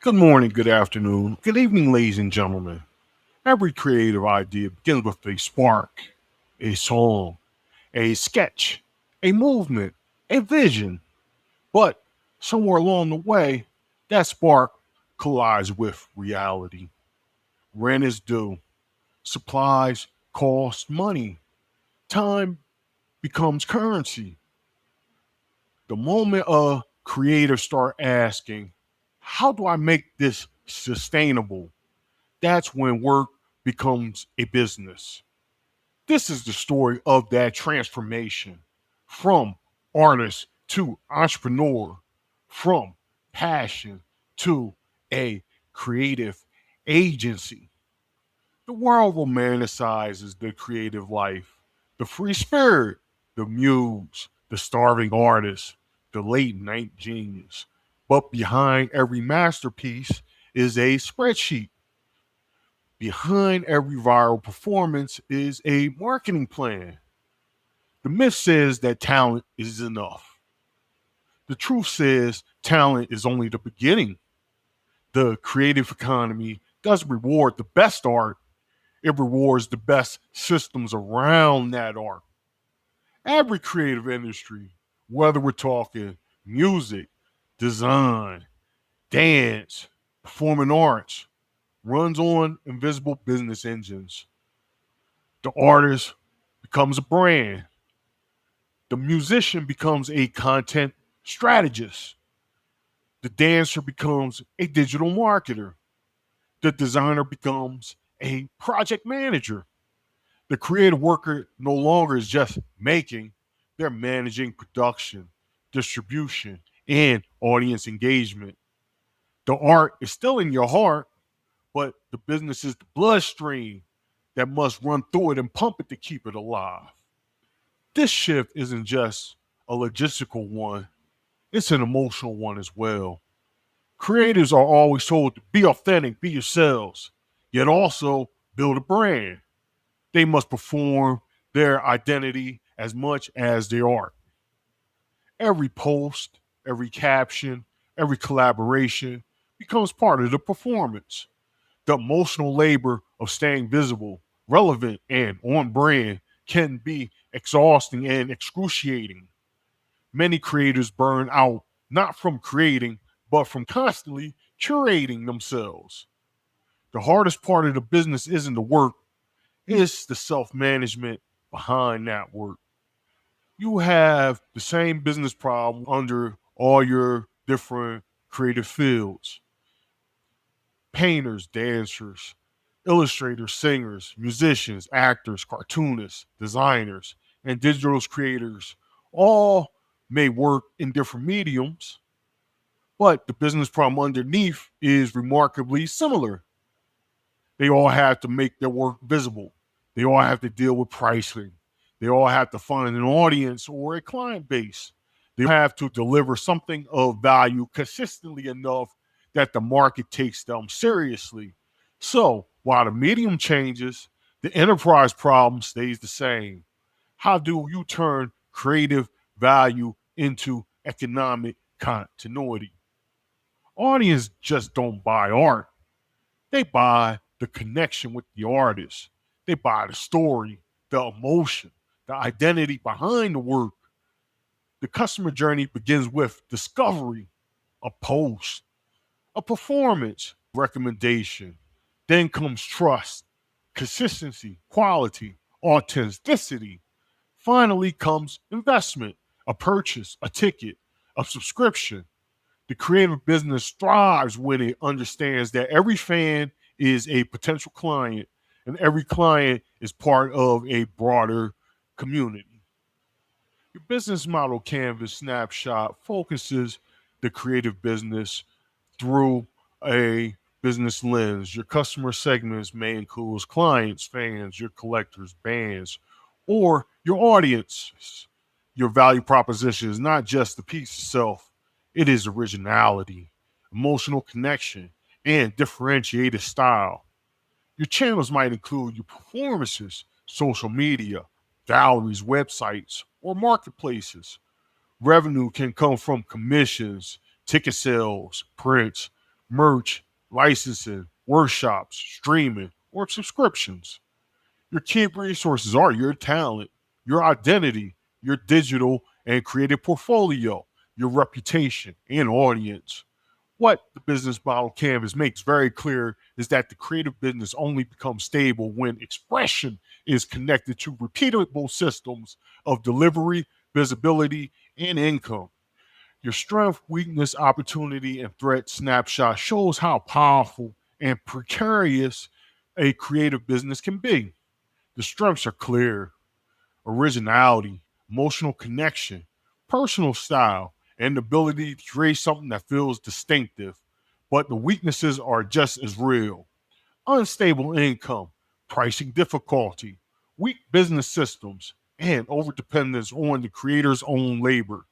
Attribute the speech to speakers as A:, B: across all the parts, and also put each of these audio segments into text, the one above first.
A: Good morning, good afternoon, good evening, ladies and gentlemen. Every creative idea begins with a spark, a song, a sketch, a movement, a vision. But somewhere along the way, that spark collides with reality. Rent is due, supplies cost money, time becomes currency. The moment a creator start asking, how do I make this sustainable? That's when work becomes a business. This is the story of that transformation from artist to entrepreneur, from passion to a creative agency. The world romanticizes the creative life, the free spirit, the muse, the starving artist, the late night genius. But behind every masterpiece is a spreadsheet. Behind every viral performance is a marketing plan. The myth says that talent is enough. The truth says talent is only the beginning. The creative economy doesn't reward the best art, it rewards the best systems around that art. Every creative industry, whether we're talking music, design, dance, performing arts, runs on invisible business engines. The artist becomes a brand. The musician becomes a content strategist. The dancer becomes a digital marketer. The designer becomes a project manager. The creative worker no longer is just making, they're managing production, distribution, and audience engagement. The art is still in your heart, but the business is the bloodstream that must run through it and pump it to keep it alive. This shift isn't just a logistical one, it's an emotional one as well. Creators are always told to be authentic, be yourselves, yet also build a brand. They must perform their identity as much as their art. Every post, every caption, every collaboration becomes part of the performance. The emotional labor of staying visible, relevant, and on brand can be exhausting and excruciating. Many creators burn out not from creating, but from constantly curating themselves. The hardest part of the business isn't the work, it's the self management behind that work. You have the same business problem under all your different creative fields: painters, dancers, illustrators, singers, musicians, actors, cartoonists, designers, and digital creators all may work in different mediums, but the business problem underneath is remarkably similar. They all have to make their work visible. They all have to deal with pricing. They all have to find an audience or a client base. They have to deliver something of value consistently enough that the market takes them seriously. So, while the medium changes, the enterprise problem stays the same. How do you turn creative value into economic continuity? Audience just don't buy art. They buy the connection with the artist. They buy the story, the emotion, the identity behind the work. The customer journey begins with discovery, a post, a performance, recommendation. Then comes trust, consistency, quality, authenticity. Finally comes investment, a purchase, a ticket, a subscription. The creative business thrives when it understands that every fan is a potential client and every client is part of a broader community. Your business model canvas snapshot focuses the creative business through a business lens. Your customer segments may include clients, fans, your collectors, bands, or your audience. Your value proposition is not just the piece itself, it is originality, emotional connection, and differentiated style. Your channels might include your performances, social media, galleries, websites, or marketplaces. Revenue can come from commissions, ticket sales, prints, merch, licensing, workshops, streaming, or subscriptions. Your key resources are your talent, your identity, your digital and creative portfolio, your reputation, and audience. What the business model canvas makes very clear is that the creative business only becomes stable when expression is connected to repeatable systems of delivery, visibility, and income. Your strength, weakness, opportunity, and threat snapshot shows how powerful and precarious a creative business can be. The strengths are clear: originality, emotional connection, personal style, and the ability to create something that feels distinctive. But the weaknesses are just as real: unstable income, pricing difficulty, weak business systems, and overdependence on the creator's own labor.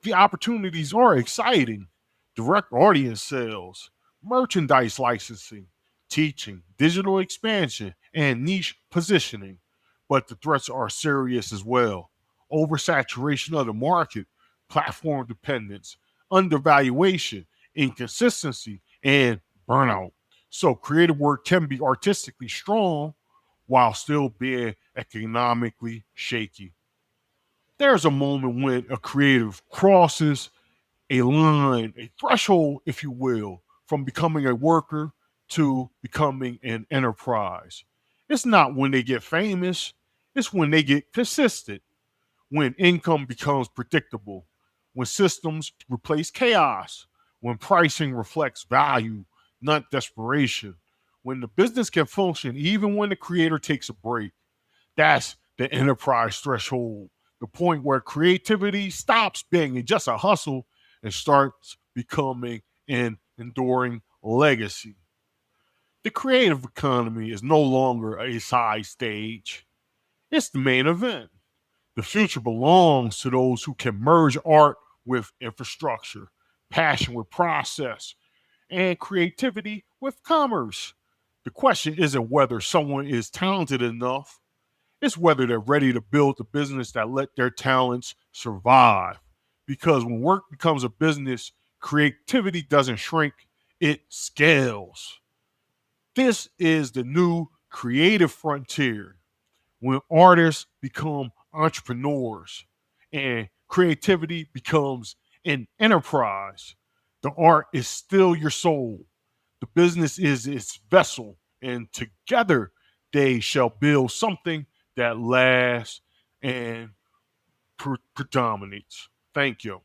A: The opportunities are exciting: direct audience sales, merchandise licensing, teaching, digital expansion, and niche positioning. But the threats are serious as well: oversaturation of the market, platform dependence, undervaluation, inconsistency, and burnout. So, creative work can be artistically strong while still being economically shaky. There's a moment when a creative crosses a line, a threshold, if you will, from becoming a worker to becoming an enterprise. It's not when they get famous, it's when they get consistent, when income becomes predictable, when systems replace chaos, when pricing reflects value, not desperation, when the business can function even when the creator takes a break. That's the enterprise threshold, the point where creativity stops being just a hustle and starts becoming an enduring legacy. The creative economy is no longer a side stage, it's the main event. The future belongs to those who can merge art with infrastructure, passion with process, and creativity with commerce. The question isn't whether someone is talented enough, it's whether they're ready to build a business that let their talents survive. Because when work becomes a business, creativity doesn't shrink, it scales. This is the new creative frontier, when artists become entrepreneurs and creativity becomes an enterprise. The art is still your soul, the business is its vessel, and together they shall build something that lasts and predominates. Thank you.